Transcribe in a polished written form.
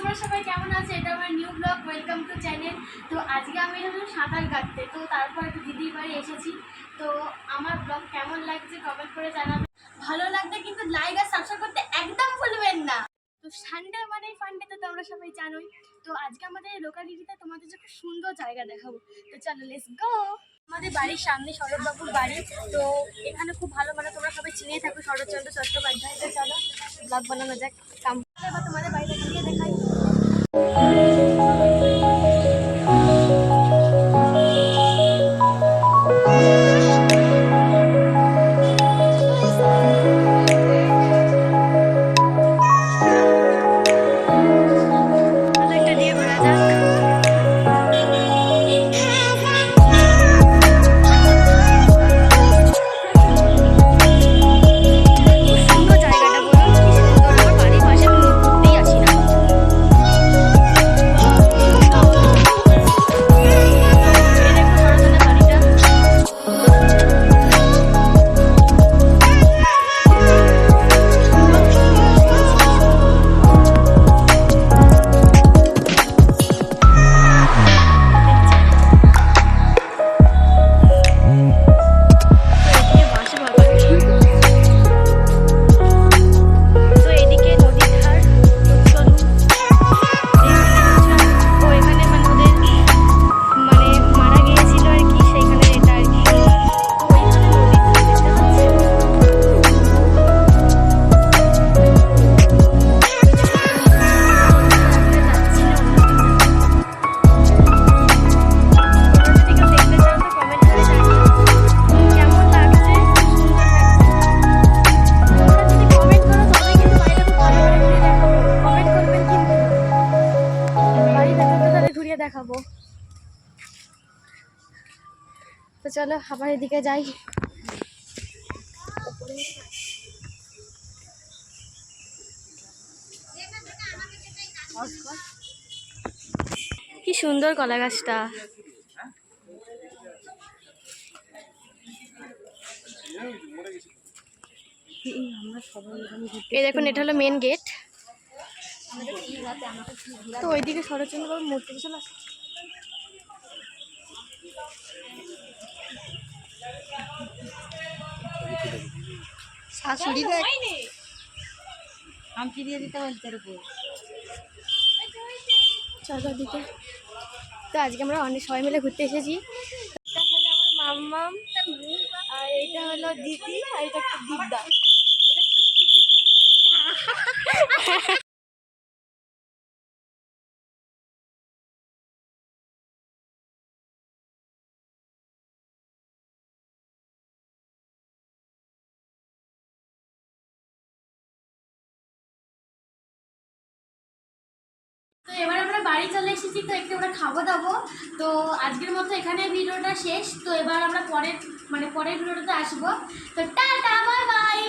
তোমরা সবাই কেমন আছো? এটা আমার new blog, welcome to channel. তো আজকে আমি এলাম সাঁতার কাটতে। তো তারপর একটু দিদির বাড়ি এসেছি। তো আমার ব্লগ কেমন লাগছে কমেন্ট করে জানাবেন। ভালো লাগলে কিন্তু লাইক আর সাবস্ক্রাইব করতে একদম ভুলবেন না। তো সানডে মানেই ফান্ডে, তো তোমরা সবাই জানোই। তো আজকে আমাদের লোকালিটিতে তোমাদের যে খুব সুন্দর জায়গা দেখাবো। তো চলো লেটস গো। আমাদের বাড়ির সামনে শরৎবাবুর বাড়ি। তো এখানে খুব ভালো, মানে তোমরা সবাই চিনিয়ে থাকো শরৎচন্দ্র চট্টোপাধ্যায়। তো চলো ব্লগ বানানো যাক। এবার তোমাদের বাড়িতে গিয়ে দেখাই। দেখাবো। তো চলো আবার এদিকে যাই। কি সুন্দর কলা গাছটা। এই দেখুন, এটা হলো মেন গেট। তো ওইদিকে শরৎচন্দ্র বাবুর মূর্তি চলে আসে। শাশুড়ি আমকি দিয়ে দিতে বলতে চলো দিকে। তো আজকে আমরা অনেক সবাই মিলে ঘুরতে এসেছি। এটা হলো আমার মাম্মাম, আর এটা হলো দিদি, আর এটা একটা দিদা। এটা টুকটুকি দিদি। তো এবার আমরা বাড়ি চলে এসেছি। তো একটু আমরা খাবো দাবো। তো আজকের মতো এখানে ভিডিওটা শেষ। তো এবার আমরা পরের ভিডিওটাতে আসবো। তো টাটা, বাই বাই।